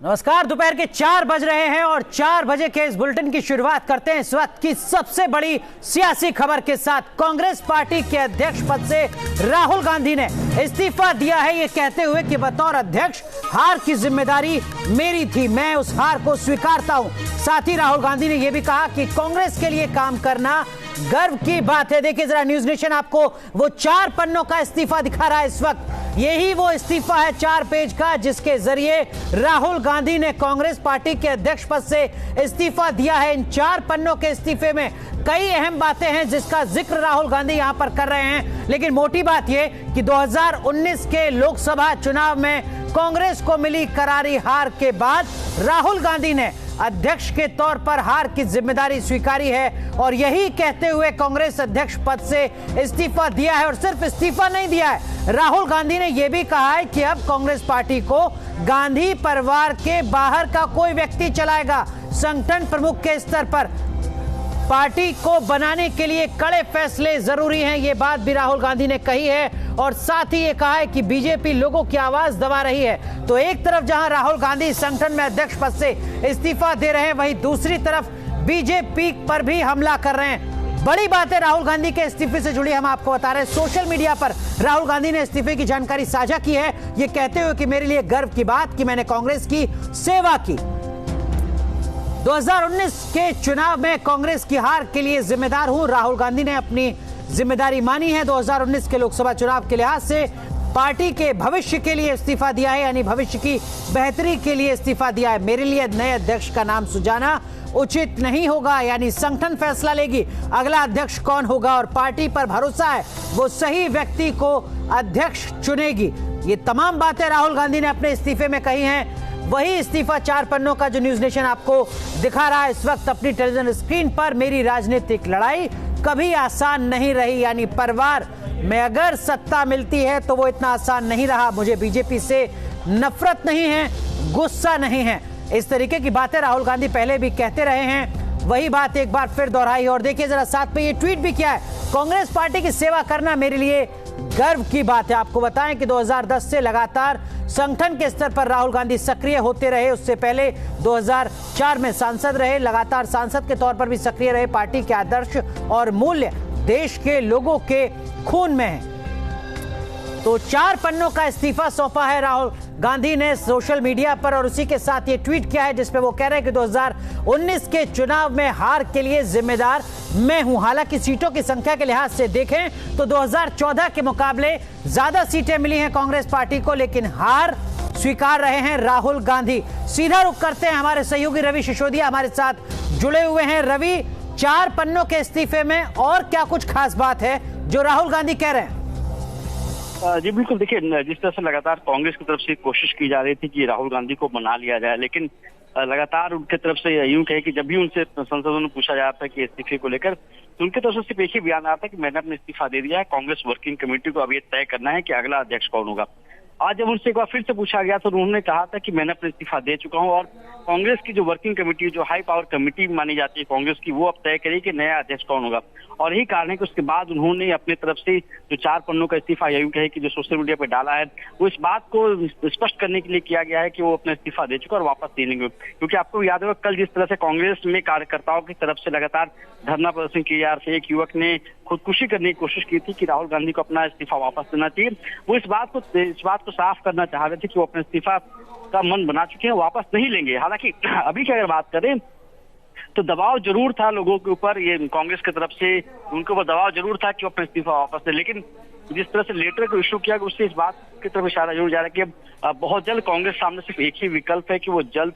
नमस्कार। दोपहर के 4 बज रहे हैं और 4 बजे के इस बुलेटिन की शुरुआत करते हैं इस वक्त की सबसे बड़ी सियासी खबर के साथ। कांग्रेस पार्टी के अध्यक्ष पद से राहुल गांधी ने इस्तीफा दिया है, ये कहते हुए कि बतौर अध्यक्ष हार की जिम्मेदारी मेरी थी, मैं उस हार को स्वीकारता हूं। साथ ही राहुल गांधी ने यह भी कहा कि कांग्रेस के लिए काम करना गर्व की बात है। देखिए जरा, न्यूज नेशन आपको वो 4 पन्नों का इस्तीफा दिखा रहा है इस वक्त। यही वो इस्तीफा है 4 पेज का, जिसके जरिए राहुल गांधी ने कांग्रेस पार्टी के अध्यक्ष पद से इस्तीफा दिया है। इन 4 पन्नों के इस्तीफे में कई अहम बातें हैं जिसका जिक्र राहुल गांधी यहां पर कर रहे हैं, लेकिन मोटी बात यह कि 2019 के लोकसभा चुनाव में कांग्रेस को मिली करारी हार के बाद राहुल गांधी ने अध्यक्ष के तौर पर हार की जिम्मेदारी स्वीकारी है और यही कहते हुए कांग्रेस अध्यक्ष पद से इस्तीफा दिया है। और सिर्फ इस्तीफा नहीं दिया है, राहुल गांधी ने यह भी कहा है कि अब कांग्रेस पार्टी को गांधी परिवार के बाहर का कोई व्यक्ति चलाएगा। संगठन प्रमुख के स्तर पर पार्टी को बनाने के लिए कड़े फैसले जरूरी हैं, ये बात भी राहुल गांधी ने कही है। और साथ ही ये कहा है कि बीजेपी लोगों की आवाज दबा रही है। तो एक तरफ जहां राहुल गांधी संगठन में अध्यक्ष पद से इस्तीफा दे रहे हैं, वहीं दूसरी तरफ बीजेपी पर भी हमला कर रहे हैं। बड़ी बात है राहुल गांधी के इस्तीफे से जुड़ी, हम आपको बता रहे हैं। सोशल मीडिया पर राहुल गांधी ने इस्तीफे की जानकारी साझा की है, ये कहते हुए कि मेरे लिए गर्व की बात कि मैंने कांग्रेस की सेवा की। 2019 के चुनाव में कांग्रेस की हार के लिए जिम्मेदार हूं। राहुल गांधी ने अपनी जिम्मेदारी मानी है। 2019 के लोकसभा चुनाव के लिहाज से पार्टी के भविष्य के लिए इस्तीफा दिया है, यानी भविष्य की बेहतरी के लिए इस्तीफा दिया है। मेरे लिए नए अध्यक्ष का नाम सुझाना उचित नहीं होगा, यानी संगठन फैसला लेगी अगला अध्यक्ष कौन होगा और पार्टी पर भरोसा है वो सही व्यक्ति को अध्यक्ष चुनेगी। ये तमाम बातें राहुल गांधी ने अपने इस्तीफे में कही हैं। वही इस्तीफा 4 पन्नों का जो न्यूज नेशन आपको दिखा रहा है इस वक्त अपनी टेलीविजन स्क्रीन पर। मेरी राजनीतिक लड़ाई कभी आसान नहीं रही, यानी परिवार में अगर सत्ता मिलती है तो वो इतना आसान नहीं रहा। मुझे बीजेपी से नफरत नहीं है, गुस्सा नहीं है। इस तरीके की बातें राहुल गांधी पहले भी कहते रहे हैं, वही बात एक बार फिर दोहराई। और देखिए जरा, साथ में ये ट्वीट भी किया है, कांग्रेस पार्टी की सेवा करना मेरे लिए गर्व की बात है। आपको बताएं कि 2010 से लगातार संगठन के स्तर पर राहुल गांधी सक्रिय होते रहे। उससे पहले 2004 में सांसद रहे, लगातार सांसद के तौर पर भी सक्रिय रहे। पार्टी के आदर्श और मूल्य देश के लोगों के खून में है। तो 4 पन्नों का इस्तीफा सौंपा है राहुल गांधी ने सोशल मीडिया पर और उसी के साथ ये ट्वीट किया है जिसपे वो कह रहे हैं कि 2019 के चुनाव में हार के लिए जिम्मेदार मैं हूं। हालांकि सीटों की संख्या के लिहाज से देखें तो 2014 के मुकाबले ज्यादा सीटें मिली हैं कांग्रेस पार्टी को, लेकिन हार स्वीकार रहे हैं राहुल गांधी। सीधा रुख करते हैं, हमारे सहयोगी रवि सिसोदिया हमारे साथ जुड़े हुए हैं। रवि, 4 पन्नों के इस्तीफे में और क्या कुछ खास बात है जो राहुल गांधी कह रहे हैं? जी बिल्कुल, देखिए जिस तरह से लगातार कांग्रेस की तरफ से कोशिश की जा रही थी कि राहुल गांधी को मना लिया जाए, लेकिन लगातार उनके तरफ से यूं कहे कि जब भी उनसे संसदों में पूछा जा रहा था कि इस्तीफे को लेकर, तो उनके तरफ से सिर्फ एक ही बयान आता कि मैंने अपना इस्तीफा दे दिया है, कांग्रेस वर्किंग कमेटी को अब ये तय करना है कि अगला अध्यक्ष कौन होगा। आज जब उनसे एक बार फिर से पूछा गया तो उन्होंने कहा था कि मैंने अपना इस्तीफा दे चुका हूं और कांग्रेस की जो वर्किंग कमेटी, जो हाई पावर कमेटी मानी जाती है कांग्रेस की, वो अब तय करेगी कि नया अध्यक्ष कौन होगा। और यही कारण है कि उसके बाद उन्होंने अपनी तरफ से जो 4 पन्नों का इस्तीफा यूं कहे कि जो सोशल मीडिया पर डाला है, वो इस बात को स्पष्ट करने के लिए किया गया है कि वो अपना इस्तीफा दे चुका और वापस ले लेंगे। क्योंकि आपको याद होगा कल जिस तरह से कांग्रेस में कार्यकर्ताओं की तरफ से लगातार धरना प्रदर्शन किया जा रहा था, एक युवक ने खुदकुशी करने की कोशिश की थी कि राहुल गांधी को अपना इस्तीफा वापस देना चाहिए। वो इस बात को साफ करना चाह रहे थे कि वो अपने इस्तीफा का मन बना चुके हैं, वापस नहीं लेंगे। हालांकि अभी की अगर बात करें तो दबाव जरूर था लोगों के ऊपर, ये कांग्रेस की तरफ से उनके ऊपर दबाव जरूर था कि वो अपना इस्तीफा वापस ले, लेकिन जिस तरह से लेटर को इशू किया उससे इस बात की तरफ इशारा जरूर जा रहा है कि अब बहुत जल्द कांग्रेस सामने सिर्फ एक ही विकल्प है कि वो जल्द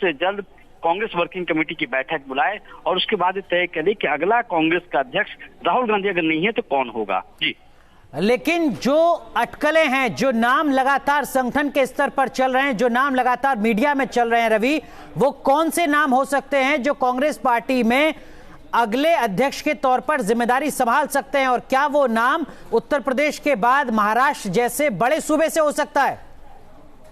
से जल्द कांग्रेस वर्किंग कमेटी की बैठक बुलाए और उसके बाद तय करे कि अगला कांग्रेस का अध्यक्ष राहुल गांधी अगर नहीं है तो कौन होगा। जी, लेकिन जो अटकलें हैं, जो नाम लगातार संगठन के स्तर पर चल रहे हैं, जो नाम लगातार मीडिया में चल रहे हैं रवि, वो कौन से नाम हो सकते हैं जो कांग्रेस पार्टी में अगले अध्यक्ष के तौर पर जिम्मेदारी संभाल सकते हैं? और क्या वो नाम उत्तर प्रदेश के बाद महाराष्ट्र जैसे बड़े सूबे से हो सकता है?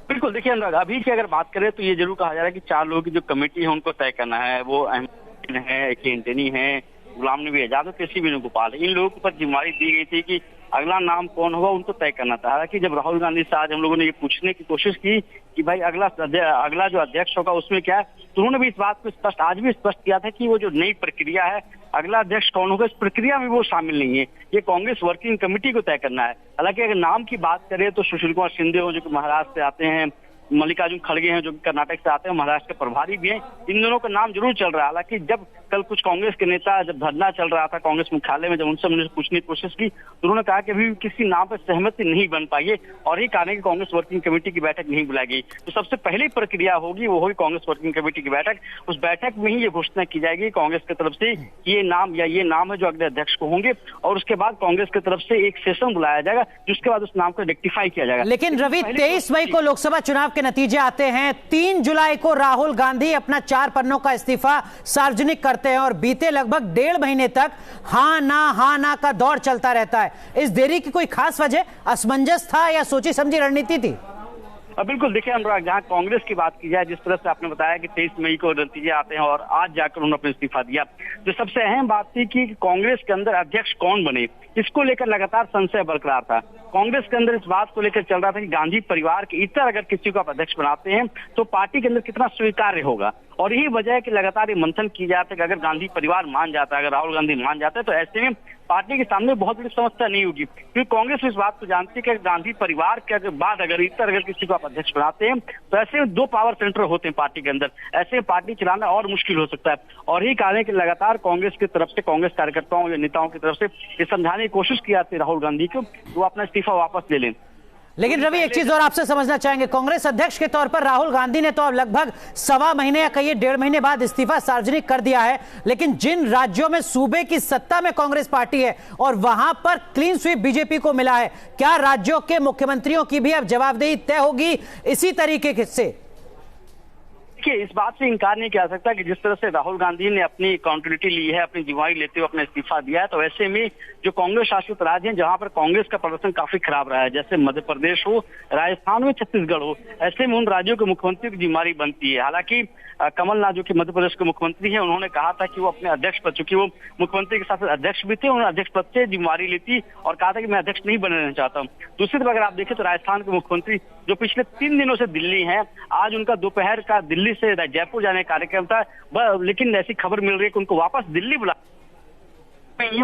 बिल्कुल, देखिए अनुराग, अभी की अगर बात करें तो ये जरूर कहा जा रहा है कि 4 लोगों की जो कमेटी है उनको तय करना है। वो अहमद है, एंटनी है, गुलाम नबी आजाद और केसी वेणुगोपाल, इन लोगों के ऊपर जिम्मेदारी दी गई थी कि अगला नाम कौन होगा उनको तय करना था। हालांकि जब राहुल गांधी से आज हम लोगों ने ये पूछने की कोशिश की कि भाई अगला जो अध्यक्ष होगा उसमें क्या है, तो उन्होंने भी इस बात को आज भी स्पष्ट किया था कि वो जो नई प्रक्रिया है, अगला अध्यक्ष कौन होगा, इस प्रक्रिया में वो शामिल नहीं है, ये कांग्रेस वर्किंग कमेटी को तय करना है। हालांकि अगर नाम की बात करें तो सुशील कुमार शिंदे हो जो कि महाराष्ट्र से आते हैं, मल्लिकार्जुन खड़गे हैं जो कि कर्नाटक से आते हैं, महाराष्ट्र के प्रभारी भी हैं, इन दोनों का नाम जरूर चल रहा है। हालांकि जब कल कुछ कांग्रेस के नेता जब धरना चल रहा था कांग्रेस मुख्यालय में, जब उनसे हमने पूछने की कोशिश की तो उन्होंने कहा कि अभी किसी नाम पर सहमति नहीं बन पाई है और ये कारण है कि कांग्रेस वर्किंग कमेटी की बैठक नहीं बुलाई गई। तो सबसे पहली प्रक्रिया होगी वो होगी कांग्रेस वर्किंग कमेटी की बैठक। उस बैठक में ही ये घोषणा की जाएगी कांग्रेस की तरफ से ये नाम या ये नाम है जो अगले अध्यक्ष को होंगे, और उसके बाद कांग्रेस की तरफ से एक सेशन बुलाया जाएगा जिसके बाद उस नाम को रेक्टिफाई किया जाएगा। लेकिन रवि, 23 मई को लोकसभा चुनाव के नतीजे आते हैं। 3 जुलाई को राहुल गांधी अपना 4 पन्नों का इस्तीफा सार्वजनिक करते हैं और बीते लगभग 1.5 महीने तक हाँ ना का दौर चलता रहता है। इस देरी की कोई खास वजह, असमंजस था या सोची समझी रणनीति थी? बिल्कुल, देखिए अनुराग, जहाँ कांग्रेस की बात की जाए, जिस तरह से आपने बताया कि 23 मई को नतीजे आते हैं और आज जाकर उन्होंने अपना इस्तीफा दिया, जो सबसे अहम बात थी कि कांग्रेस के अंदर अध्यक्ष कौन बने, इसको लेकर लगातार संशय बरकरार था। कांग्रेस के अंदर इस बात को लेकर चल रहा था कि गांधी परिवार के इतर अगर किसी को आप अध्यक्ष बनाते हैं तो पार्टी के अंदर कितना स्वीकार्य होगा, और यही वजह है कि लगातार ये मंथन की जाता है कि अगर गांधी परिवार मान जाता है, अगर राहुल गांधी मान जाता है तो ऐसे में पार्टी के सामने बहुत बड़ी समस्या नहीं होगी, क्योंकि कांग्रेस इस बात को जानती है कि गांधी परिवार के बाद अगर किसी को आप अध्यक्ष बनाते हैं तो ऐसे में 2 पावर सेंटर होते हैं पार्टी के अंदर, ऐसे में पार्टी चलाना और मुश्किल हो सकता है। और यही कारण है कि लगातार कांग्रेस की तरफ से, कांग्रेस कार्यकर्ताओं या नेताओं की तरफ से ये समझाने की कोशिश की जाती है राहुल गांधी को वो अपना इस्तीफा वापस ले लें। लेकिन रवि, एक चीज और आपसे समझना चाहेंगे, कांग्रेस अध्यक्ष के तौर पर राहुल गांधी ने तो अब लगभग 1.25 महीने या कहिए 1.5 महीने बाद इस्तीफा सार्वजनिक कर दिया है, लेकिन जिन राज्यों में सूबे की सत्ता में कांग्रेस पार्टी है और वहां पर क्लीन स्वीप बीजेपी को मिला है, क्या राज्यों के मुख्यमंत्रियों की भी अब जवाबदेही तय होगी इसी तरीके से? देखिए, इस बात से इनकार नहीं किया जा सकता कि जिस तरह से राहुल गांधी ने अपनी अकाउंटेबिलिटी ली है, अपनी जिम्मेदारी लेते हुए अपना इस्तीफा दिया है, तो ऐसे में जो कांग्रेस शासित राज्य हैं जहां पर कांग्रेस का प्रदर्शन काफी खराब रहा है, जैसे मध्य प्रदेश हो, राजस्थान हो, छत्तीसगढ़ हो, ऐसे में उन राज्यों के मुख्यमंत्री की जिम्मेदारी बनती है। हालांकि कमलनाथ जो कि मध्य प्रदेश के मुख्यमंत्री हैं, उन्होंने कहा था कि वो अपने अध्यक्ष पद, चूंकि वो मुख्यमंत्री के साथ अध्यक्ष भी थे, उन्होंने अध्यक्ष पद से जिम्मेदारी ली थी और कहा था कि मैं अध्यक्ष नहीं बनना चाहता हूँ। दूसरी तरफ अगर आप देखें तो राजस्थान के मुख्यमंत्री जो पिछले 3 दिनों से दिल्ली हैं, आज उनका दोपहर का दिल्ली से जयपुर जाने का कार्यक्रम था, लेकिन ऐसी खबर मिल रही है कि उनको वापस दिल्ली बुला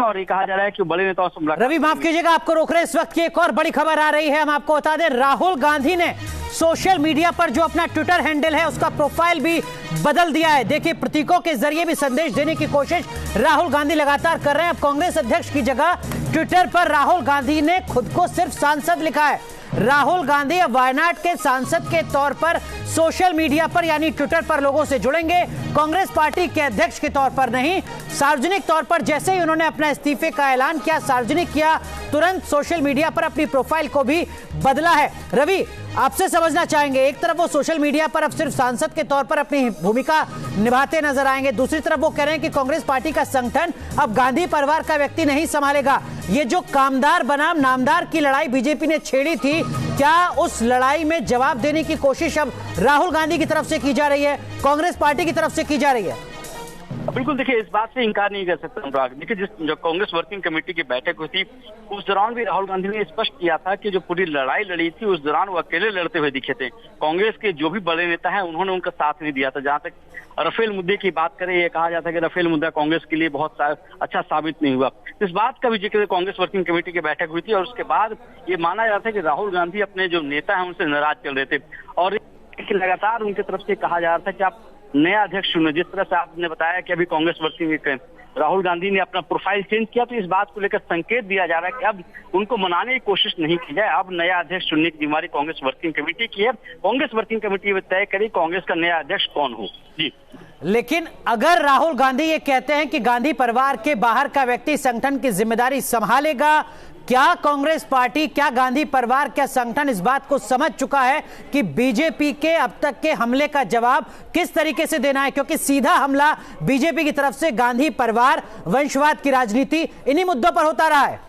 और ये कहा जा रहा है कि बड़े नेताओं से मुलाकात। रवि, माफ कीजिएगा, आपको रोक रहे हैं। इस वक्त की एक और बड़ी खबर आ रही है, हम आपको बता दें, राहुल गांधी ने सोशल मीडिया पर जो अपना ट्विटर हैंडल है उसका प्रोफाइल भी बदल दिया है। देखिए, प्रतीकों के जरिए भी संदेश देने की कोशिश राहुल गांधी लगातार कर रहे हैं। अब कांग्रेस अध्यक्ष की जगह ट्विटर पर राहुल गांधी ने खुद को सिर्फ सांसद लिखा है। राहुल गांधी अब वायनाड के सांसद के तौर पर सोशल मीडिया पर यानी ट्विटर पर लोगों से जुड़ेंगे, कांग्रेस पार्टी के अध्यक्ष के तौर पर नहीं। सार्वजनिक तौर पर जैसे ही उन्होंने अपने इस्तीफे का ऐलान किया, सार्वजनिक किया, तुरंत सोशल मीडिया पर अपनी प्रोफाइल को भी बदला है। रवि, आपसे समझना चाहेंगे, एक तरफ वो सोशल मीडिया पर अब सिर्फ सांसद के तौर पर अपनी भूमिका निभाते नजर आएंगे, दूसरी तरफ वो कह रहे हैं कि कांग्रेस पार्टी का संगठन अब गांधी परिवार का व्यक्ति नहीं संभालेगा। ये जो कामदार बनाम नामदार की लड़ाई बीजेपी ने छेड़ी थी, क्या उस लड़ाई में जवाब देने की कोशिश अब राहुल गांधी की तरफ से की जा रही है, कांग्रेस पार्टी की तरफ से की जा रही है? बिल्कुल, देखिए, इस बात से इनकार नहीं कर सकता अनुराग। देखिए, जो कांग्रेस वर्किंग कमेटी की बैठक हुई थी उस दौरान भी राहुल गांधी ने स्पष्ट किया था कि जो पूरी लड़ाई लड़ी थी उस दौरान वो अकेले लड़ते हुए दिखे थे। कांग्रेस के जो भी बड़े नेता हैं उन्होंने उनका साथ नहीं दिया था। जहां तक राफेल मुद्दे की बात करें, ये कहा जाता है कि राफेल मुद्दा कांग्रेस के लिए बहुत अच्छा साबित नहीं हुआ। इस बात का भी जिक्र कांग्रेस वर्किंग कमेटी की बैठक हुई थी और उसके बाद ये माना जाता है कि राहुल गांधी अपने जो नेता हैं उनसे नाराज चल रहे थे और लगातार उनकी तरफ से कहा जा रहा था कि आप नया अध्यक्ष चुने। जिस तरह से आपने बताया कि अभी कांग्रेस वर्किंग राहुल गांधी ने अपना प्रोफाइल चेंज किया, तो इस बात को लेकर संकेत दिया जा रहा है कि अब उनको मनाने की कोशिश नहीं की जाए, अब नया अध्यक्ष चुनने की जिम्मेदारी कांग्रेस वर्किंग कमेटी की है। कांग्रेस वर्किंग कमेटी में तय करी कांग्रेस का नया अध्यक्ष कौन हो। जी, लेकिन अगर राहुल गांधी ये कहते हैं कि गांधी परिवार के बाहर का व्यक्ति संगठन की जिम्मेदारी संभालेगा, क्या कांग्रेस पार्टी, क्या गांधी परिवार, क्या संगठन इस बात को समझ चुका है कि बीजेपी के अब तक के हमले का जवाब किस तरीके से देना है? क्योंकि सीधा हमला बीजेपी की तरफ से गांधी परिवार, वंशवाद की राजनीति, इन्हीं मुद्दों पर होता रहा है।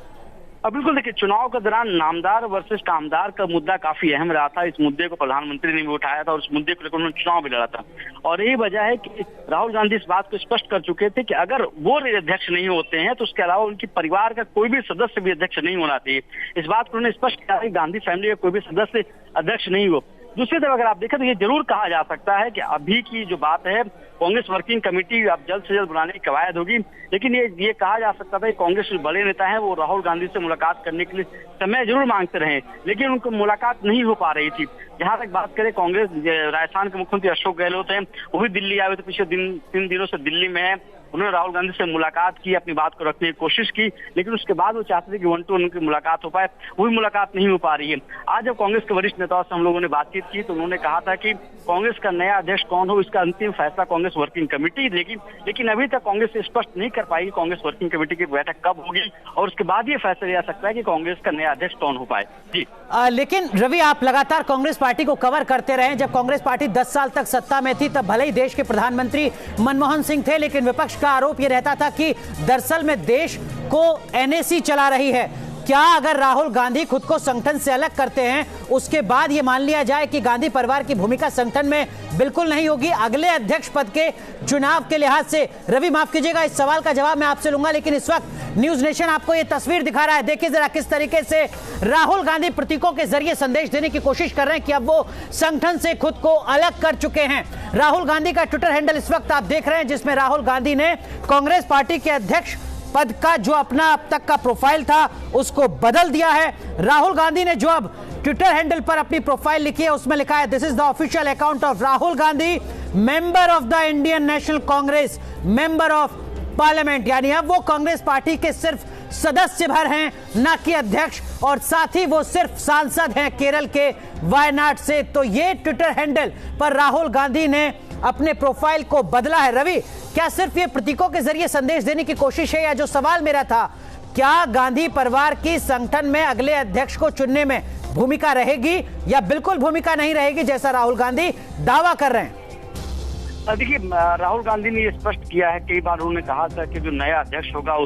अब बिल्कुल देखिए, चुनाव के दौरान नामदार वर्सेस कामदार का मुद्दा काफी अहम रहा था। इस मुद्दे को प्रधानमंत्री ने भी उठाया था और उस मुद्दे को लेकर उन्होंने चुनाव भी लड़ा था। और यही वजह है कि राहुल गांधी इस बात को स्पष्ट कर चुके थे कि अगर वो अध्यक्ष नहीं होते हैं तो उसके अलावा उनके परिवार का कोई भी सदस्य भी अध्यक्ष नहीं होना चाहिए। इस बात को उन्होंने स्पष्ट किया कि गांधी फैमिली का कोई भी सदस्य अध्यक्ष नहीं हो। दूसरी तरफ अगर आप देखें तो ये जरूर कहा जा सकता है कि अभी की जो बात है, कांग्रेस वर्किंग कमेटी अब जल्द से जल्द बनाने की कवायद होगी। लेकिन ये कहा जा सकता था कि कांग्रेस के बड़े नेता हैं वो राहुल गांधी से मुलाकात करने के लिए समय जरूर मांगते रहे, लेकिन उनको मुलाकात नहीं हो पा रही थी। जहां तक बात करें कांग्रेस, राजस्थान के मुख्यमंत्री अशोक गहलोत हैं, वो भी दिल्ली आए थे, पिछले 3 दिनों से दिल्ली में है। उन्होंने राहुल गांधी से मुलाकात की, अपनी बात को रखने की कोशिश की, लेकिन उसके बाद वो चाहते थे कि 1 to 1 उनकी मुलाकात हो पाए, वो भी मुलाकात नहीं हो पा रही है। आज जब कांग्रेस के वरिष्ठ नेताओं से हम लोगों ने बातचीत की तो उन्होंने कहा था कि कांग्रेस का नया अध्यक्ष कौन हो इसका अंतिम फैसला कांग्रेस वर्किंग कमेटी देगी। लेकिन अभी तक कांग्रेस स्पष्ट नहीं कर पाई कांग्रेस वर्किंग कमेटी की बैठक कब होगी और उसके बाद ये फैसला लिया सकता है कि कांग्रेस का नया अध्यक्ष कौन हो पाए। जी लेकिन रवि, आप लगातार कांग्रेस पार्टी को कवर करते रहे। जब कांग्रेस पार्टी 10 साल तक सत्ता में थी तब भले ही देश के प्रधानमंत्री मनमोहन सिंह थे, लेकिन विपक्ष का आरोप यह रहता था कि दरअसल में देश को एनएसी चला रही है। क्या अगर राहुल गांधी खुद को संगठन से अलग करते हैं उसके बाद ये मान लिया जाए कि गांधी परिवार की भूमिका संगठन में बिल्कुल नहीं होगी? अगले अध्यक्ष पद के चुनाव के लिहाज से, रवि माफ कीजिएगा, इस सवाल का जवाब मैं आपसे लूंगा, लेकिन इस वक्त न्यूज नेशन आपको ये तस्वीर दिखा रहा है। देखिए जरा किस तरीके से राहुल गांधी प्रतीकों के जरिए संदेश देने की कोशिश कर रहे हैं कि अब वो संगठन से खुद को अलग कर चुके हैं। राहुल गांधी का ट्विटर हैंडल इस वक्त आप देख रहे हैं, जिसमें राहुल गांधी ने कांग्रेस पार्टी के अध्यक्ष पद का जो अपना अब तक का प्रोफाइल था उसको बदल दिया है। राहुल गांधी ने जो अब ट्विटर हैंडल पर अपनी प्रोफाइल लिखी है उसमें लिखा है, this is the official account of Rahul Gandhi, member of the Indian national Congress, member of parliament. यानी अब वो कांग्रेस पार्टी के सिर्फ सदस्य भर हैं, ना कि अध्यक्ष, और साथ ही वो सिर्फ सांसद हैं केरल के वायनाड से। तो ये ट्विटर हैंडल पर राहुल गांधी ने अपने प्रोफाइल को बदला है। रवि, क्या सिर्फ ये प्रतीकों के जरिए संदेश देने की कोशिश है, या जो सवाल मेरा था, क्या गांधी परिवार की संगठन में अगले अध्यक्ष को चुनने में भूमिका रहेगी या बिल्कुल भूमिका नहीं रहेगी, जैसा राहुल गांधी दावा कर रहे हैं? देखिए, राहुल गांधी ने ये स्पष्ट किया है, कई बार उन्होंने कहा था कि जो नया अध्यक्ष होगा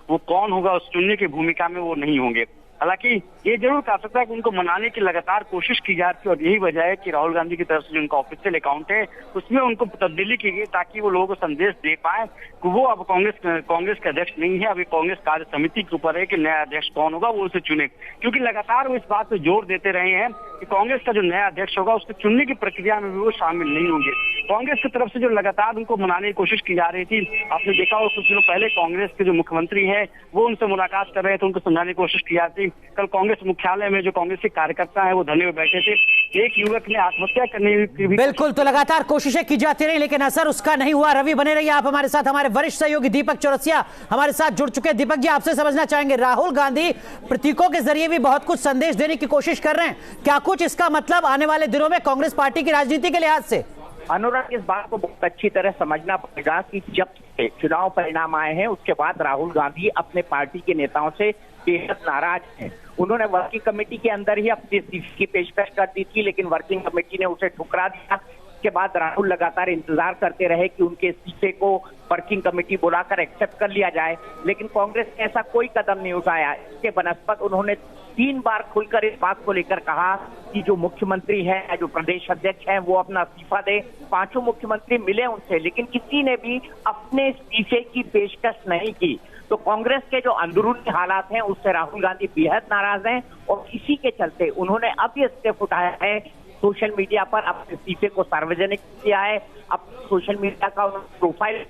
वो कौन होगा उस चुनने की भूमिका में वो नहीं होंगे। हालांकि ये जरूर कह सकता है कि उनको मनाने की लगातार कोशिश की जाती है और यही वजह है कि राहुल गांधी की तरफ से जो उनका ऑफिशियल अकाउंट है उसमें उनको तब्दीली की गई ताकि वो लोगों को संदेश दे पाए कि वो अब कांग्रेस के अध्यक्ष नहीं है। अभी कांग्रेस कार्य समिति के ऊपर है कि नया अध्यक्ष कौन होगा वो उसे चुने, क्योंकि लगातार वो इस बात पे जोर देते रहे हैं कि कांग्रेस का जो नया अध्यक्ष होगा उसको चुनने की प्रक्रिया में भी वो शामिल नहीं होंगे। कांग्रेस की तरफ से जो लगातार उनको मनाने की कोशिश की जा रही थी, आपने देखा हो कुछ दिनों पहले कांग्रेस के जो मुख्यमंत्री है वो उनसे मुलाकात कर रहे थे, उनको समझाने की कोशिश की जाती। कल कांग्रेस मुख्यालय में जो कांग्रेस के कार्यकर्ता है वो धरने में बैठे थे, एक युवक ने आत्महत्या करने की भी बिल्कुल, तो लगातार कोशिशें की जाती रही लेकिन असर उसका नहीं हुआ। रवि बने रहिए आप हमारे साथ। हमारे वरिष्ठ सहयोगी दीपक चौरसिया हमारे साथ जुड़ चुके हैं। दीपक जी, आपसे समझना चाहेंगे, राहुल गांधी प्रतीकों के जरिए भी बहुत कुछ संदेश देने की कोशिश कर रहे हैं, क्या कुछ इसका मतलब आने वाले दिनों में कांग्रेस पार्टी की राजनीति के लिहाज से? अनुराग, इस बात को बहुत अच्छी तरह समझना पड़ेगा कि जब से चुनाव परिणाम आए हैं उसके बाद राहुल गांधी अपने पार्टी के नेताओं से बेहद नाराज हैं। उन्होंने वर्किंग कमेटी के अंदर ही अपनी इस्तीफे की पेशकश कर दी थी, लेकिन वर्किंग कमेटी ने उसे ठुकरा दिया। इसके बाद राहुल लगातार इंतजार करते रहे कि उनके इस्तीफे को वर्किंग कमेटी बुलाकर एक्सेप्ट कर लिया जाए, लेकिन कांग्रेस ने ऐसा कोई कदम नहीं उठाया। इसके बनस्पत उन्होंने 3 बार खुलकर इस बात को लेकर कहा कि जो मुख्यमंत्री है, जो प्रदेश अध्यक्ष हैं, वो अपना इस्तीफा दे। 5 मुख्यमंत्री मिले उनसे, लेकिन किसी ने भी अपने इस्तीफे की पेशकश नहीं की। तो कांग्रेस के जो अंदरूनी हालात हैं उससे राहुल गांधी बेहद नाराज हैं और इसी के चलते उन्होंने अब ये स्टेप उठाया है, सोशल मीडिया पर अपने इस्तीफे को सार्वजनिक किया है, अब सोशल मीडिया का उन्होंने प्रोफाइल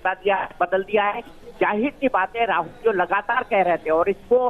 बदल दिया है। जाहिर सी बात है, राहुल जो लगातार कह रहे थे और इसको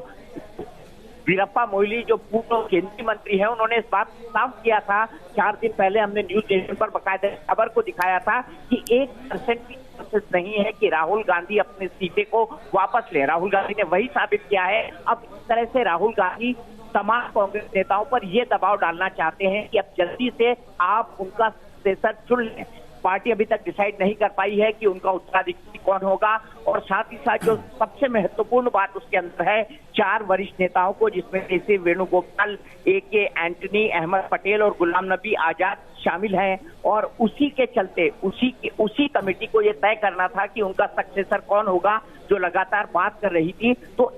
वीरप्पा मोइली जो पूर्व केंद्रीय मंत्री है उन्होंने इस बात साफ किया था। 4 दिन पहले हमने न्यूज नेशन पर बकायदा खबर को दिखाया था कि 1% भी कोशिश नहीं है कि राहुल गांधी अपने इस्तीफे को वापस ले। राहुल गांधी ने वही साबित किया है। अब इस तरह से राहुल गांधी तमाम कांग्रेस नेताओं पर यह दबाव डालना चाहते हैं कि अब जल्दी से आप उनका सक्सेसर चुन लें। पार्टी अभी तक डिसाइड नहीं कर पाई है कि उनका उत्तराधिकारी कौन होगा, और साथ ही साथ जो सबसे महत्वपूर्ण बात उसके अंदर है, 4 वरिष्ठ नेताओं को, जिसमें जैसे वेणुगोपाल, AK एंटनी, अहमद पटेल और गुलाम नबी आजाद शामिल हैं। और उसी के चलते उसी कमेटी को यह तय करना था कि उनका सक्सेसर कौन होगा, जो लगातार बात कर रही थी। तो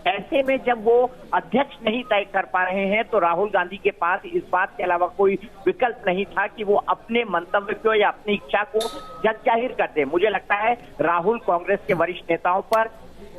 ऐसे में जब वो अध्यक्ष नहीं तय कर पा रहे हैं तो राहुल गांधी के पास इस बात के अलावा कोई विकल्प नहीं था कि वो अपने मंतव्य को या अपनी इच्छा को जग जाहिर कर दे। मुझे लगता है राहुल कांग्रेस के वरिष्ठ नेताओं पर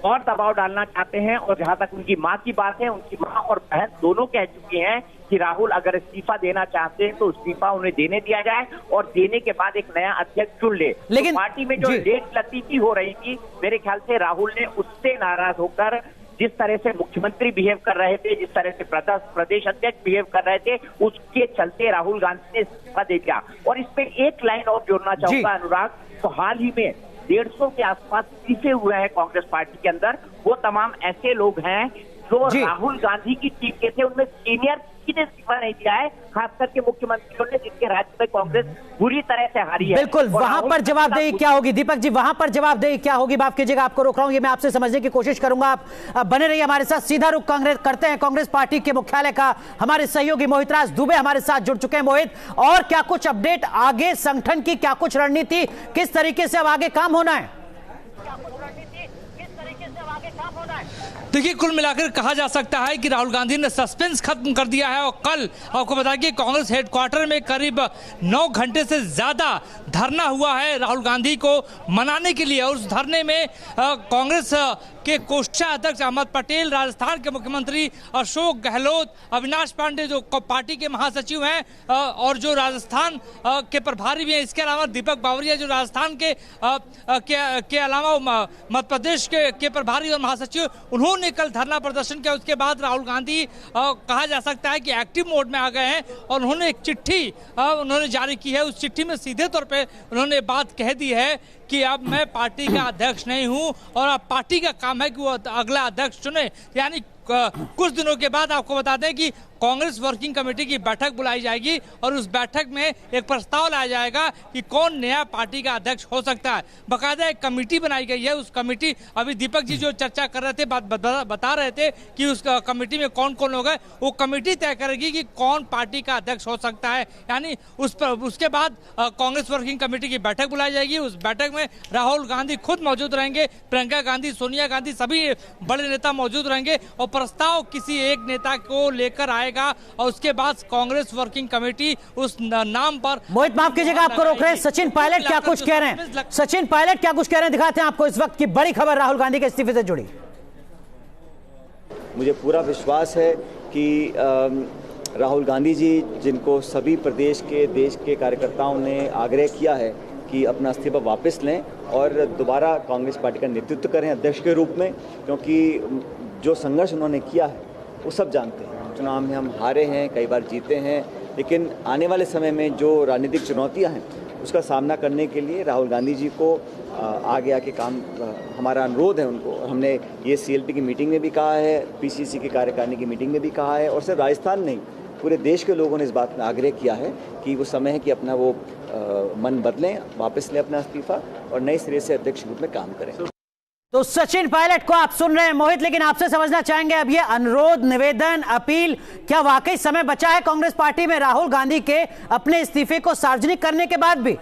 और दबाव डालना चाहते हैं, और जहां तक उनकी मां की बात है, उनकी मां और बहन दोनों कह चुकी हैं कि राहुल अगर इस्तीफा देना चाहते हैं तो इस्तीफा उन्हें देने दिया जाए और देने के बाद एक नया अध्यक्ष चुन ले। लेकिन तो पार्टी में जो लेट लतीफी हो रही थी, मेरे ख्याल से राहुल ने उससे नाराज होकर जिस तरह से मुख्यमंत्री बिहेव कर रहे थे, जिस तरह से प्रदेश अध्यक्ष बिहेव कर रहे थे, उसके चलते राहुल गांधी ने इस्तीफा दे दिया। और इस पे एक लाइन और जोड़ना चाहूंगा अनुराग, तो हाल ही में 150 के आसपास इस्तीफे हुए हैं कांग्रेस पार्टी के अंदर। वो तमाम ऐसे लोग हैं जो राहुल गांधी की टीम के थे, उनमें सीनियर किसी ने इस्तीफा नहीं दिया है, खास करके मुख्यमंत्रियों ने, जिनके राज्य में कांग्रेस बुरी तरह से हारी है। बिल्कुल, वहां पर जवाबदेही क्या होगी दीपक जी, वहां पर जवाबदेही क्या होगी? माफ कीजिएगा, आपको रोक रहा हूं, ये मैं आपसे समझने की कोशिश करूंगा। आप बने रहिए हमारे साथ। सीधा रुख कांग्रेस करते हैं कांग्रेस पार्टी के मुख्यालय का। हमारे सहयोगी मोहित राज दुबे हमारे साथ जुड़ चुके हैं। मोहित, और क्या कुछ अपडेट आगे संगठन की, क्या कुछ रणनीति, किस तरीके से अब आगे काम होना है? देखिए, कुल मिलाकर कहा जा सकता है कि राहुल गांधी ने सस्पेंस खत्म कर दिया है। और कल आपको बता कि कांग्रेस हेडक्वार्टर में करीब 9 घंटे से ज्यादा धरना हुआ है राहुल गांधी को मनाने के लिए। और उस धरने में कांग्रेस के कोषाध्यक्ष अहमद पटेल, राजस्थान के मुख्यमंत्री अशोक गहलोत, अविनाश पांडे जो पार्टी के महासचिव हैं और जो राजस्थान के प्रभारी भी हैं, इसके अलावा दीपक बावरिया जो राजस्थान के अलावा मध्य प्रदेश के प्रभारी और महासचिव, उन्होंने कल धरना प्रदर्शन किया। उसके बाद राहुल गांधी कहा जा सकता है कि एक्टिव मोड में आ गए हैं और उन्होंने एक चिट्ठी उन्होंने जारी की है। उस चिट्ठी में सीधे तौर पे उन्होंने बात कह दी है कि अब मैं पार्टी का अध्यक्ष नहीं हूं और अब पार्टी का काम है कि वो अगला अध्यक्ष चुने। यानी कुछ दिनों के बाद आपको बता दें कि कांग्रेस वर्किंग कमेटी की बैठक बुलाई जाएगी और उस बैठक में एक प्रस्ताव लाया जाएगा कि कौन नया पार्टी का अध्यक्ष हो सकता है। बाकायदा एक कमेटी बनाई गई है। उस कमेटी, अभी दीपक जी जो चर्चा कर रहे थे, बता रहे थे कि उस कमेटी में कौन कौन लोग हैं, वो कमेटी तय करेगी कि कौन पार्टी का अध्यक्ष हो सकता है। यानी उसके बाद कांग्रेस वर्किंग कमेटी की बैठक बुलाई जाएगी। उस बैठक में राहुल गांधी खुद मौजूद रहेंगे, प्रियंका गांधी, सोनिया गांधी, सभी बड़े नेता मौजूद रहेंगे और प्रस्ताव किसी एक नेता को लेकर आएगा और उसके बाद कांग्रेस वर्किंग कमेटी उस नाम पर। मोहित, माफ कीजिएगा, आपको रोक रहे हैं। सचिन पायलट क्या कुछ कह रहे हैं? सचिन पायलट क्या कुछ कह रहे हैं, दिखाते हैं आपको इस वक्त की बड़ी खबर राहुल गांधी के इस्तीफे से जुड़ी। मुझे पूरा विश्वास है कि राहुल गांधी जी, जिनको सभी प्रदेश के, देश के कार्यकर्ताओं ने आग्रह किया है कि अपना इस्तीफा वापस लें और दोबारा कांग्रेस पार्टी का नेतृत्व करें अध्यक्ष के रूप में, क्योंकि जो संघर्ष उन्होंने किया है वो सब जानते हैं। चुनाव में हम हारे हैं, कई बार जीते हैं, लेकिन आने वाले समय में जो राजनीतिक चुनौतियां हैं उसका सामना करने के लिए राहुल गांधी जी को आगे आके काम, हमारा अनुरोध है उनको। हमने ये CLP की मीटिंग में भी कहा है, PCC की कार्यकारिणी की मीटिंग में भी कहा है और सिर्फ राजस्थान नहीं, पूरे देश के लोगों ने इस बात में आग्रह किया है कि वो समय है कि अपना वो मन बदलें, वापस लें अपना इस्तीफा और नए सिरे से अध्यक्ष रूप में काम करें। तो सचिन पायलट को आप सुन रहे हैं। मोहित, लेकिन आपसे समझना चाहेंगे, अब ये अनुरोध, निवेदन, अपील, क्या वाकई समय बचा है कांग्रेस पार्टी में राहुल गांधी के अपने इस्तीफे को सार्वजनिक करने के बाद भी?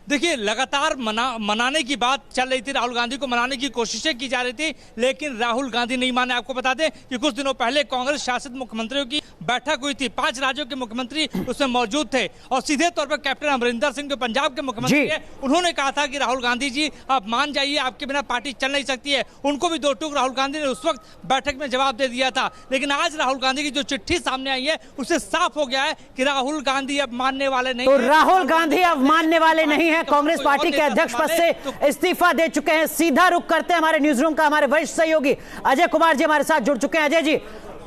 देखिए, लगातार मनाने की बात चल रही थी, राहुल गांधी को मनाने की कोशिशें की जा रही थी, लेकिन राहुल गांधी नहीं माने। आपको बता दें कि कुछ दिनों पहले कांग्रेस शासित मुख्यमंत्रियों की बैठक हुई थी, 5 राज्यों के मुख्यमंत्री उसमें मौजूद थे और सीधे तौर पर कैप्टन अमरिंदर सिंह जो पंजाब के मुख्यमंत्री है, उन्होंने कहा था कि राहुल गांधी जी आप मान जाइए, आपके बिना पार्टी चल नहीं सकती है। उनको भी 2 टूक राहुल गांधी ने उस वक्त बैठक में जवाब दे दिया था। लेकिन आज राहुल गांधी की जो चिट्ठी सामने आई है उससे साफ हो गया है कि राहुल गांधी अब मानने वाले नहीं। तो राहुल गांधी अब मानने वाले नहीं है, कांग्रेस पार्टी के अध्यक्ष पद से इस्तीफा दे चुके हैं। सीधा रुख करते हैं हमारे न्यूज रूम का, हमारे वरिष्ठ सहयोगी अजय कुमार जी हमारे साथ जुड़ चुके हैं। अजय जी,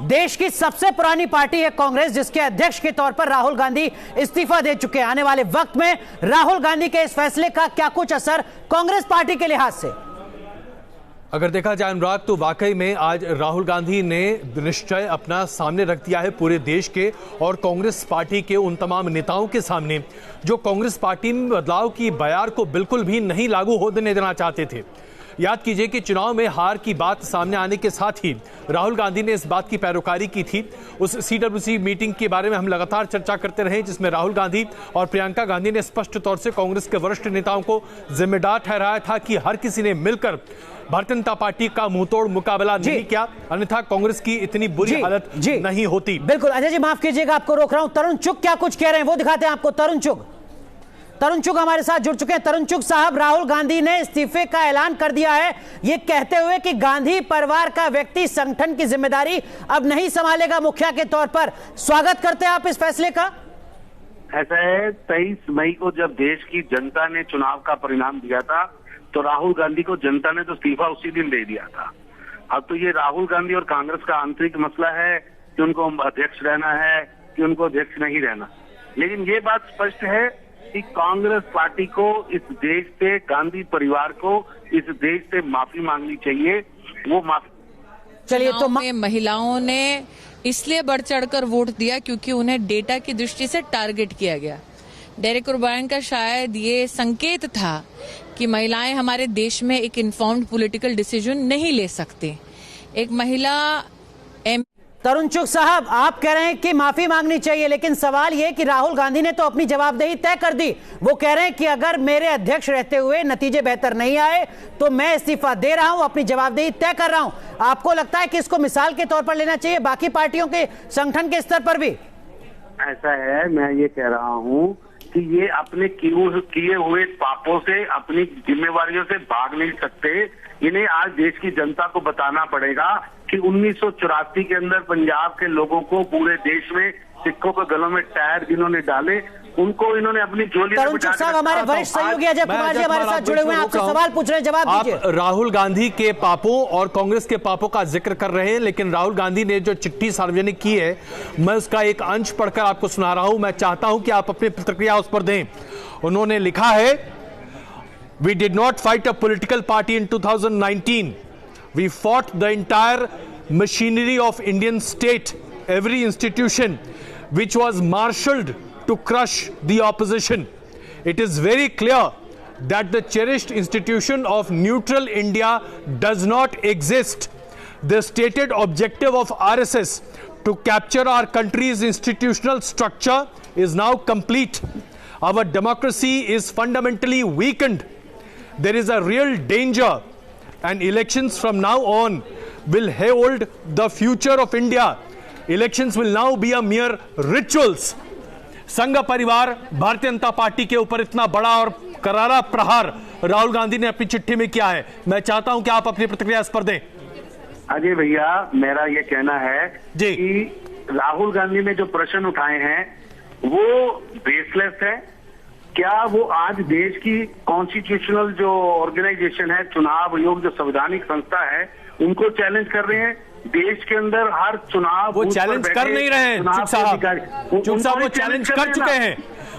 देश की सबसे पुरानी पार्टी है कांग्रेस, जिसके अध्यक्ष के तौर पर राहुल गांधी इस्तीफा दे चुके हैं। आने वाले वक्त में राहुल गांधी के इस फैसले का क्या कुछ असर कांग्रेस पार्टी के लिहाज से? अगर देखा जाए अनुराग, तो वाकई में आज राहुल गांधी ने निश्चय अपना सामने रख दिया है पूरे देश के और कांग्रेस पार्टी के उन तमाम नेताओं के सामने जो कांग्रेस पार्टी में बदलाव की बयार को बिल्कुल भी नहीं लागू होने देना चाहते थे। याद कीजिए कि चुनाव में हार की बात सामने आने के साथ ही राहुल गांधी ने इस बात की पैरोकारी की थी। उस CWC मीटिंग के बारे में हम लगातार चर्चा करते रहे, जिसमें राहुल गांधी और प्रियंका गांधी ने स्पष्ट तौर से कांग्रेस के वरिष्ठ नेताओं को जिम्मेदार ठहराया था कि हर किसी ने मिलकर भारतीय जनता पार्टी का मुंहतोड़ मुकाबला नहीं किया, अन्यथा कांग्रेस की इतनी बुरी हालत नहीं होती। बिल्कुल अजय जी, माफ कीजिएगा, आपको रोक रहा हूं। तरुण चुग क्या कुछ कह रहे हैं वो दिखाते हैं आपको। तरुण चुग हमारे साथ जुड़ चुके हैं। तरुण चुग साहब, राहुल गांधी ने इस्तीफे का ऐलान कर दिया है, ये कहते हुए कि गांधी परिवार का व्यक्ति संगठन की जिम्मेदारी अब नहीं संभालेगा मुखिया के तौर पर। स्वागत करते हैं आप इस फैसले का? ऐसा है, 23 मई को जब देश की जनता ने चुनाव का परिणाम दिया था तो राहुल गांधी को जनता ने तो इस्तीफा उसी दिन दे दिया था। अब तो ये राहुल गांधी और कांग्रेस का आंतरिक मसला है कि उनको अध्यक्ष रहना है कि उनको अध्यक्ष नहीं रहना। लेकिन ये बात स्पष्ट है कि कांग्रेस पार्टी को इस देश से, गांधी परिवार को इस देश से माफी मांगनी चाहिए। वो माफी चलिए तो महिलाओं ने इसलिए बढ़ चढ़कर वोट दिया क्योंकि उन्हें डेटा की दृष्टि से टारगेट किया गया। डेरेक ओब्रायन का शायद ये संकेत था कि महिलाएं हमारे देश में एक इन्फॉर्म्ड पॉलिटिकल डिसीजन नहीं ले सकती। एक महिला तरुण चुग साहब, आप कह रहे हैं कि माफी मांगनी चाहिए, लेकिन सवाल यह कि राहुल गांधी ने तो अपनी जवाबदेही तय कर दी। वो कह रहे हैं कि अगर मेरे अध्यक्ष रहते हुए नतीजे बेहतर नहीं आए तो मैं इस्तीफा दे रहा हूं, अपनी जवाबदेही तय कर रहा हूं। आपको लगता है कि इसको मिसाल के तौर पर लेना चाहिए बाकी पार्टियों के संगठन के स्तर पर भी? ऐसा है, मैं ये कह रहा हूँ कि ये अपने किए हुए पापों से, अपनी जिम्मेवारियों से भाग नहीं सकते। इन्हें आज देश की जनता को बताना पड़ेगा कि 1984 के अंदर पंजाब के लोगों को पूरे देश में सिखों के गलों में टायर जिन्होंने डाले, उनको इन्होंने अपनी झोली में बिठा साहब, हमारे वरिष्ठ सहयोगी अजय कुमार जी हमारे साथ जुड़े हुए हैं, आपसे सवाल पूछ रहे हैं, जवाब दीजिए। आप राहुल गांधी के पापों और कांग्रेस के पापों का जिक्र कर रहे हैं, लेकिन राहुल गांधी ने जो चिट्ठी सार्वजनिक की है, मैं उसका एक अंश पढ़कर आपको सुना रहा हूं। मैं चाहता हूं कि आप अपनी प्रतिक्रिया उस पर दें। उन्होंने लिखा है, We did not fight a political party in 2019. We fought the entire machinery of Indian state, every institution which was marshaled to crush the opposition. It is very clear that the cherished institution of neutral India does not exist. The stated objective of RSS to capture our country's institutional structure is now complete. Our democracy is fundamentally weakened. There is a real danger, and elections from now on will herald the future of India. Elections will now be a mere rituals. संघ परिवार Bharatiya Janata party के ऊपर इतना बड़ा और करारा प्रहार राहुल गांधी ने अपनी चिट्ठी में किया है। मैं चाहता हूं कि आप अपनी प्रतिक्रिया इस पर दें। अजय भैया, मेरा ये कहना है कि राहुल गांधी ने जो प्रश्न उठाए हैं वो बेसलेस है। क्या वो आज देश की कॉन्स्टिट्यूशनल जो ऑर्गेनाइजेशन है, चुनाव आयोग जो संवैधानिक संस्था है, उनको चैलेंज कर रहे हैं? देश के अंदर हर चुनाव वो चैलेंज कर नहीं रहे हैं चुग साहब, वो चैलेंज कर चुके हैं।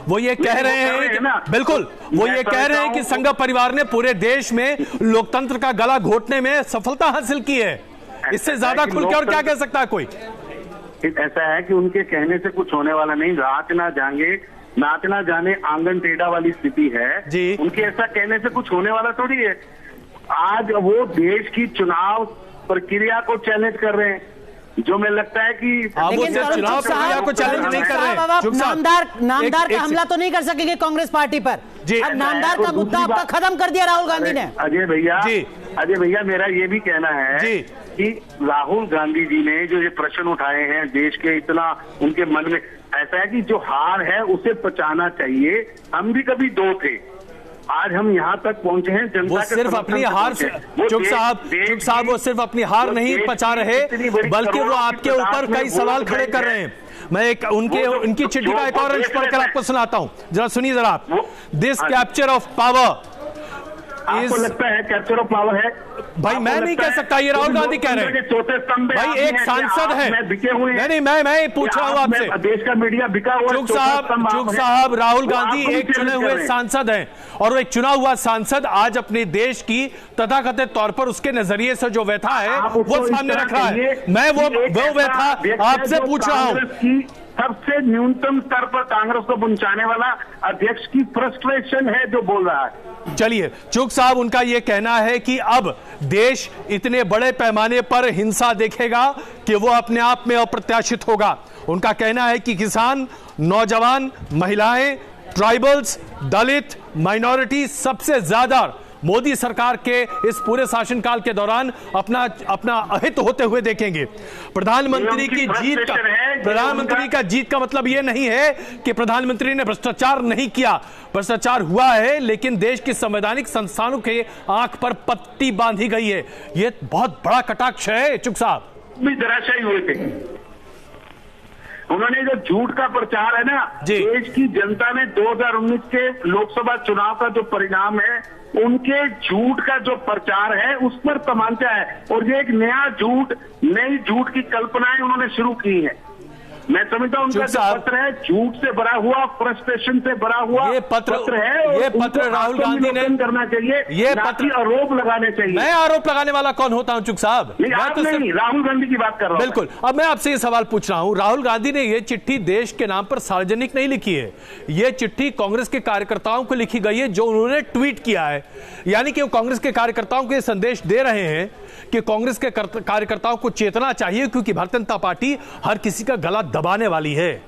वो ये कह रहे हैं कि बिल्कुल, वो ये कह रहे हैं कि संघ परिवार ने पूरे देश में लोकतंत्र का गला घोटने में सफलता हासिल की है। इससे ज्यादा खुल के और क्या कह सकता है कोई? ऐसा है कि उनके कहने से कुछ होने वाला नहीं। रात ना जाएंगे, नाच ना जाने, आंगन टेढ़ा वाली स्थिति है जी। उनके ऐसा कहने से कुछ होने वाला थोड़ी है। आज वो देश की चुनाव प्रक्रिया को चैलेंज कर रहे हैं, जो मैं लगता है कि वो चुनाव प्रक्रिया को चैलेंज नहीं कर रहे हैं। नामदार का हमला तो नहीं कर सकेंगे कांग्रेस पार्टी पर। अब नामदार का मुद्दा आपका खत्म कर दिया राहुल गांधी ने। अजय भैया, मेरा ये भी कहना है कि राहुल गांधी जी ने जो ये प्रश्न उठाए हैं देश के, इतना उनके मन में ऐसा है कि जो हार है उसे पचाना चाहिए। हम भी कभी दो थे, आज हम यहाँ तक पहुंचे हैं। जनता वो सिर्फ अपनी हार से चुग साहब वो सिर्फ अपनी हार नहीं पचा रहे, बल्कि वो आपके ऊपर कई सवाल खड़े कर रहे हैं। मैं एक उनकी चिट्ठी का एक और अंश पढ़कर आपको सुनाता हूं, जरा सुनिए जरा आप। दिस कैप्चर ऑफ पावर, आपको लगता है कैप्चर ऑफ पावर है? भाई मैं नहीं कह सकता, ये राहुल गांधी कह रहे हैं। भाई एक सांसद है, नहीं मैं पूछ रहा हूं आपसे, देश का मीडिया बिका हुआ। चुग साहब, राहुल गांधी एक चुने हुए सांसद हैं, और एक चुना हुआ सांसद आज अपने देश की तथाकथित तौर पर उसके नजरिए से जो व्यथा है वो सामने रख रहा है। मैं वो व्यथा आपसे पूछ रहा हूं। सबसे न्यूनतम स्तर पर कांग्रेस को पहुंचाने वाला अध्यक्ष की फ्रस्ट्रेशन है जो बोल रहा है। चलिए, चुग साहब, उनका यह कहना है कि अब देश इतने बड़े पैमाने पर हिंसा देखेगा कि वो अपने आप में अप्रत्याशित होगा। उनका कहना है कि किसान, नौजवान, महिलाएं, ट्राइबल्स, दलित, माइनॉरिटी सबसे ज्यादा मोदी सरकार के इस पूरे शासनकाल के दौरान अपना अहित होते हुए देखेंगे। प्रधानमंत्री का जीत का मतलब यह नहीं है कि प्रधानमंत्री ने भ्रष्टाचार नहीं किया। भ्रष्टाचार हुआ है, लेकिन देश की संवैधानिक संस्थानों के आंख पर पट्टी बांधी गई है। यह बहुत बड़ा कटाक्ष है चुग साहब। भी धराशायी हुए थे। उन्होंने जो झूठ का प्रचार है ना, देश की जनता ने 2019 के लोकसभा चुनाव का जो परिणाम है, उनके झूठ का जो प्रचार है उस पर तमांचा है। और ये एक नया झूठ, नई झूठ की कल्पनाएं उन्होंने शुरू की है। मैं समझता हूं उनका जो पत्र है झूठ से भरा हुआ, फ्रस्ट्रेशन से भरा हुआ ये पत्र है। ये पत्र राहुल गांधी ने करना चाहिए, ये पत्र आरोप लगाने चाहिए। मैं आरोप लगाने वाला कौन होता हूं चुग साहब? नहीं, राहुल गांधी की बात कर रहा हूं। बिल्कुल। अब मैं आपसे ये सवाल पूछ रहा हूं, राहुल गांधी ने ये चिट्ठी देश के नाम पर सार्वजनिक नहीं लिखी है। ये चिट्ठी कांग्रेस के कार्यकर्ताओं को लिखी गई है जो उन्होंने ट्वीट किया है। यानी कि वो कांग्रेस के कार्यकर्ताओं को संदेश दे रहे हैं कि कांग्रेस के कार्यकर्ताओं को चेतना चाहिए, क्योंकि भारतीय जनता पार्टी हर किसी का गला दबाने वाली है।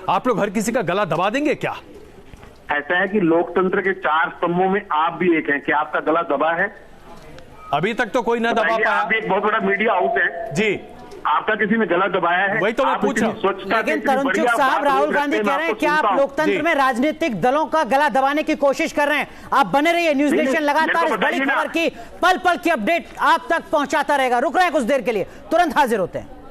आप लोग हर किसी का गला दबा देंगे क्या? ऐसा है कि लोकतंत्र के 4 स्तंभों में आप भी एक हैं। क्या आपका गला दबा है? अभी तक तो कोई ना दबा पाया। आप एक बहुत बड़ा मीडिया हाउस है जी, आपका किसी ने गला दबाया है? वही तो मैं पूछ रहा हूं। लेकिन तरुण चुग साहब, राहुल गांधी कह रहे हैं कि आप लोकतंत्र में राजनीतिक दलों का गला दबाने की कोशिश कर रहे हैं। आप बने रहिए, न्यूज नेशन लगातार इस बड़ी खबर की पल पल की अपडेट आप तक पहुंचाता रहेगा। रुक रहे हैं कुछ देर के लिए, तुरंत हाजिर होते हैं।